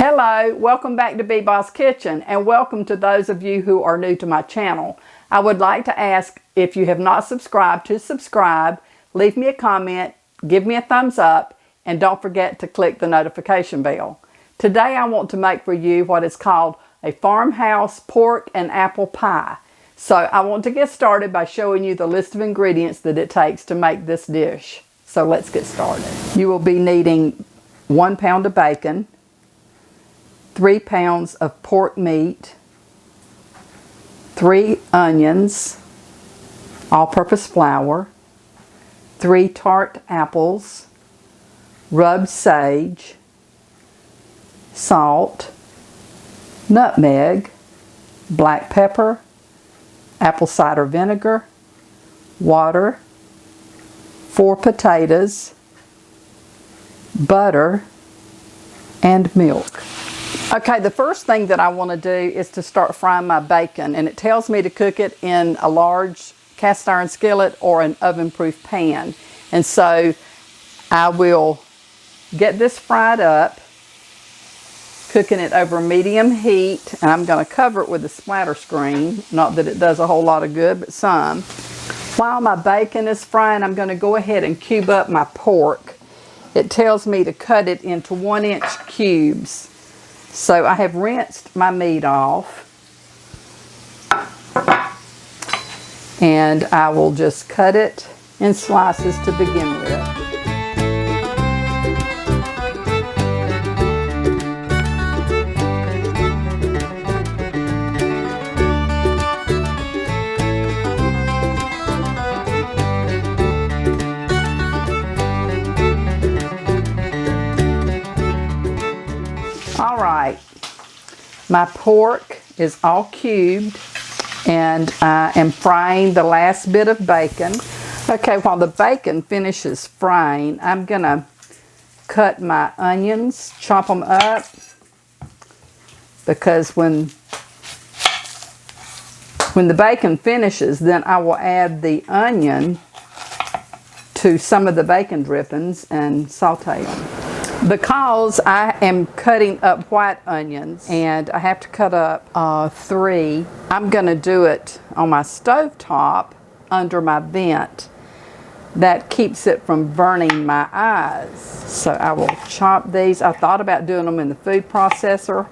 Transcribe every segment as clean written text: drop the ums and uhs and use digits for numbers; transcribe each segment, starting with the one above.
Hello, welcome back to Beboss Kitchen, and welcome to those of you who are new to my channel. I would like to ask, if you have not subscribed, to subscribe, leave me a comment, give me a thumbs up, and don't forget to click the notification bell. Today I want to make for you what is called a farmhouse pork and apple pie. So I want to get started by showing you the list of ingredients that it takes to make this dish. So let's get started. You will be needing 1 pound of bacon, 3 pounds of pork meat, 3 onions, all-purpose flour, 3 tart apples, rubbed sage, salt, nutmeg, black pepper, apple cider vinegar, water, 4 potatoes, butter, and milk. Okay, the first thing that I want to do is to start frying my bacon, and it tells me to cook it in a large cast iron skillet or an oven-proof pan. And so I will get this fried up, cooking it over medium heat, and I'm going to cover it with a splatter screen. Not that it does a whole lot of good, but some. While my bacon is frying, I'm going to go ahead and cube up my pork. It tells me to cut it into 1-inch cubes. So I have rinsed my meat off, and I will just cut it in slices to begin with. All right, my pork is all cubed, and I am frying the last bit of bacon. Okay, while the bacon finishes frying, I'm gonna cut my onions, chop them up, because when the bacon finishes, then I will add the onion to some of the bacon drippings and saute them. Because I am cutting up white onions, and I have to cut up 3, I'm going to do it on my stove top under my vent. That keeps it from burning my eyes. So I will chop these. I thought about doing them in the food processor,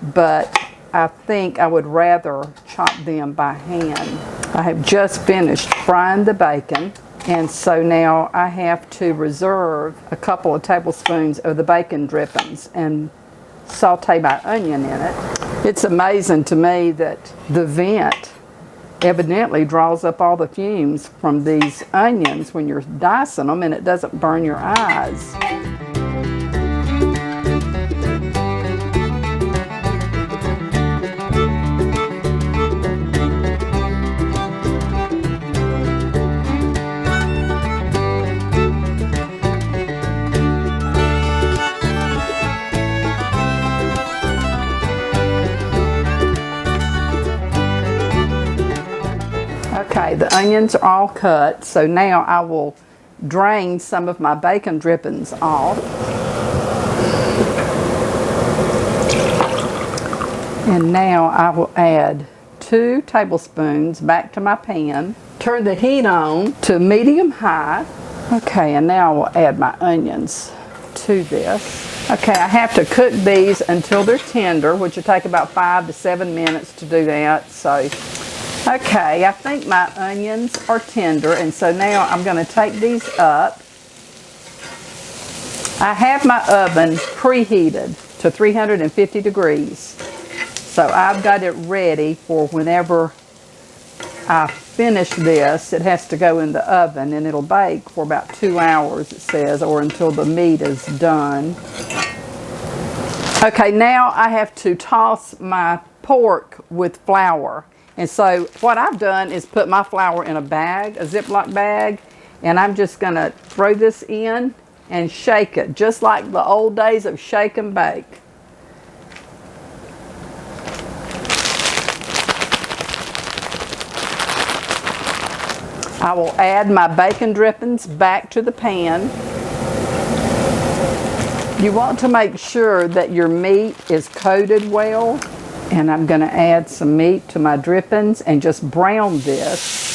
but I think I would rather chop them by hand. I have just finished frying the bacon. And so now I have to reserve a couple of tablespoons of the bacon drippings and saute my onion in it. It's amazing to me that the vent evidently draws up all the fumes from these onions when you're dicing them, and it doesn't burn your eyes. Okay, the onions are all cut, so now I will drain some of my bacon drippings off. And now I will add 2 tablespoons back to my pan. Turn the heat on to medium-high. Okay, and now I will add my onions to this. Okay, I have to cook these until they're tender, which will take about 5 to 7 minutes to do that. So, okay, I think my onions are tender, and so now I'm going to take these up. I have my oven preheated to 350 degrees. So I've got it ready for whenever I finish this. It has to go in the oven, and it'll bake for about 2 hours, it says, or until the meat is done. Okay, now I have to toss my pork with flour. And so what I've done is put my flour in a bag, a Ziploc bag, and I'm just going to throw this in and shake it, just like the old days of shake and bake. I will add my bacon drippings back to the pan. You want to make sure that your meat is coated well. And I'm going to add some meat to my drippings and just brown this.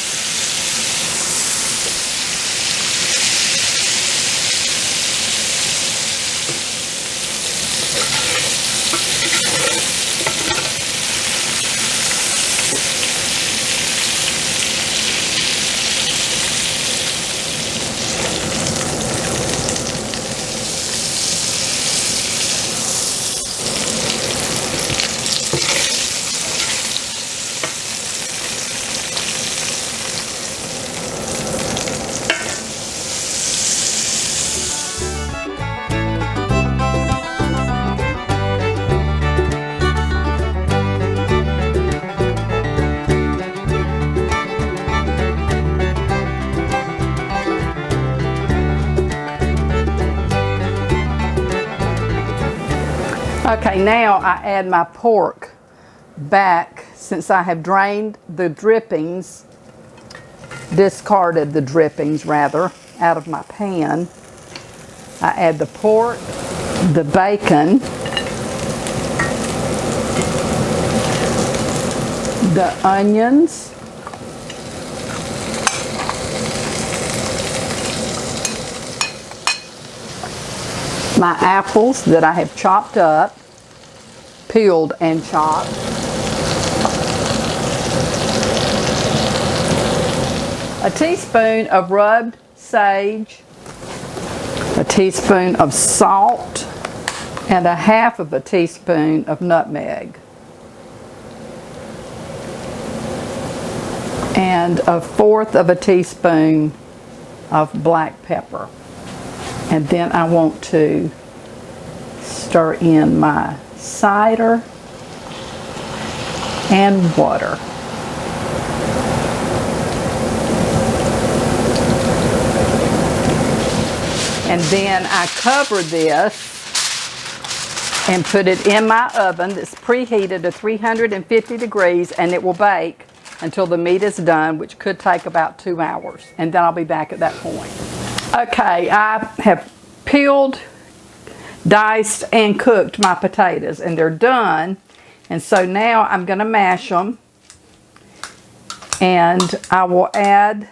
Okay, now I add my pork back since I have drained the drippings, discarded the drippings rather, out of my pan. I add the pork, the bacon, the onions, my apples that I have chopped up, peeled and chopped, a teaspoon of rubbed sage, a teaspoon of salt, and a half of a teaspoon of nutmeg, and a fourth of a teaspoon of black pepper. And then I want to stir in my cider and water. And then I cover this and put it in my oven that's preheated to 350 degrees, and it will bake until the meat is done, which could take about 2 hours. And then I'll be back at that point. Okay, I have peeled, diced, and cooked my potatoes, and they're done. And so now I'm going to mash them, and I will add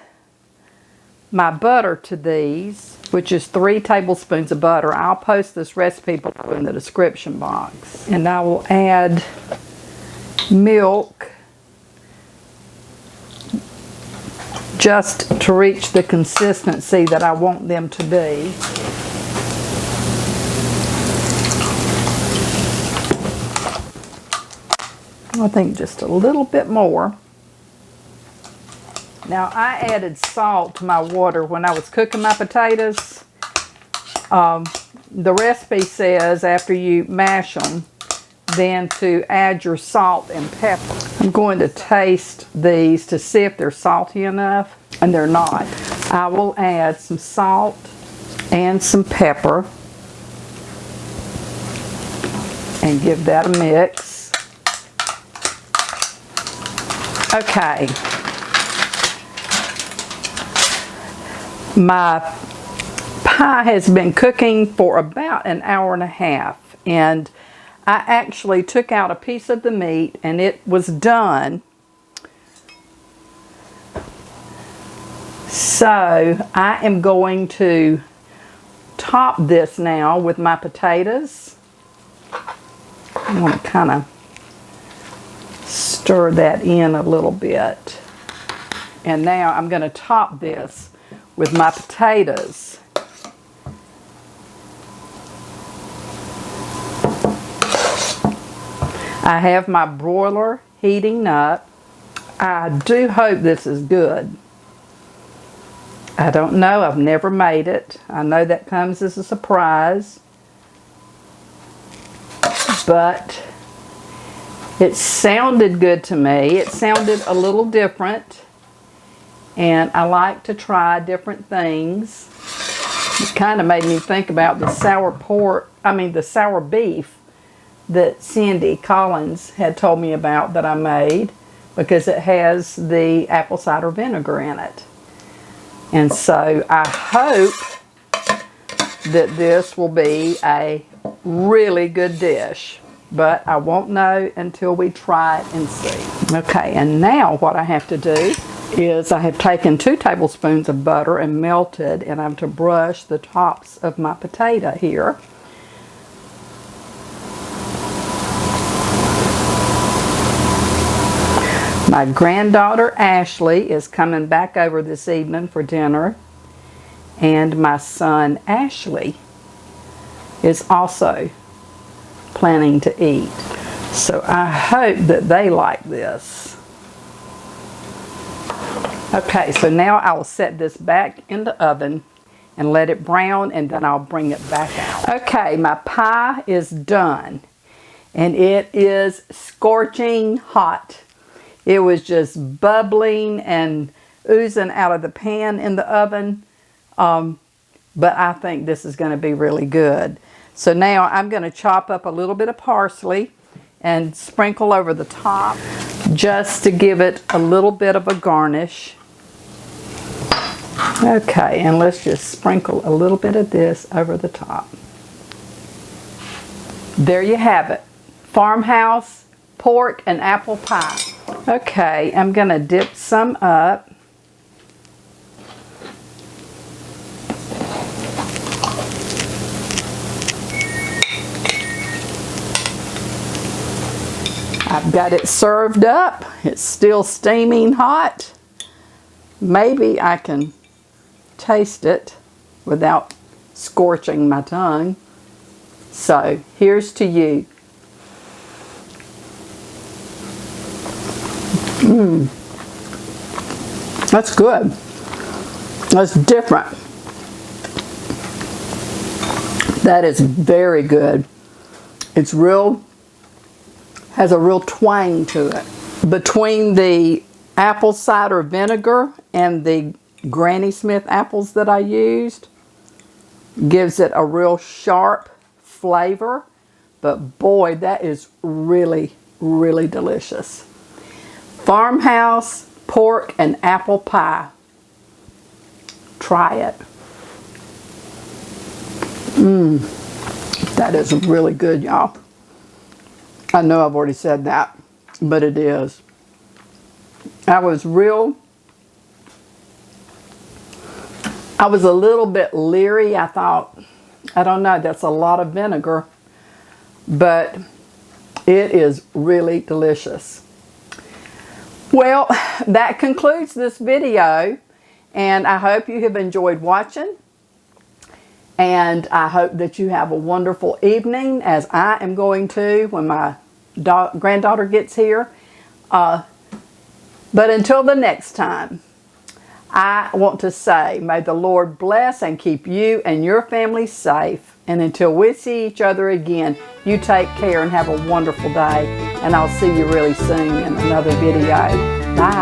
my butter to these, which is 3 tablespoons of butter. I'll post this recipe below in the description box. And I will add milk just to reach the consistency that I want them to be. I think just a little bit more. Now I added salt to my water when I was cooking my potatoes. The recipe says after you mash them, then to add your salt and pepper. I'm going to taste these to see if they're salty enough, and they're not. I will add some salt and some pepper and give that a mix. Okay. My pie has been cooking for about an hour and a half, and I actually took out a piece of the meat and it was done. So I am going to top this now with my potatoes. I want to kind of stir that in a little bit. And now I'm going to top this with my potatoes. I have my broiler heating up. I do hope this is good. I don't know. I've never made it. I know that comes as a surprise. But it sounded good to me. It sounded a little different. And I like to try different things. It kind of made me think about the the sour beef that Cindy Collins had told me about that I made, because it has the apple cider vinegar in it. And so I hope that this will be a really good dish, but I won't know until we try it and see. Okay, and now what I have to do is I have taken 2 tablespoons of butter and melted, and I'm to brush the tops of my potato here. My granddaughter Ashley is coming back over this evening for dinner, and my son Ashley is also planning to eat. So I hope that they like this. Okay, so now I will set this back in the oven and let it brown, and then I'll bring it back out. Okay, my pie is done, and it is scorching hot. It was just bubbling and oozing out of the pan in the oven, but I think this is going to be really good. So now I'm going to chop up a little bit of parsley and sprinkle over the top just to give it a little bit of a garnish. Okay, and let's just sprinkle a little bit of this over the top. There you have it. Farmhouse pork and apple pie. Okay, I'm going to dip some up. I've got it served up. It's still steaming hot. Maybe I can taste it without scorching my tongue. So here's to you. That's good. That's different. That is very good. It's real, has a real twang to it. Between the apple cider vinegar and the Granny Smith apples that I used, gives it a real sharp flavor. But boy, that is really, really delicious. Farmhouse pork and apple pie. Try it. That is really good, y'all. I know I've already said that, but it is. I was a little bit leery. I thought, I don't know, that's a lot of vinegar, but it is really delicious. Well, that concludes this video, and I hope you have enjoyed watching, and I hope that you have a wonderful evening, as I am going to when my granddaughter gets here. But until the next time, I want to say, may the Lord bless and keep you and your family safe. And until we see each other again, you take care and have a wonderful day. And I'll see you really soon in another video. Bye.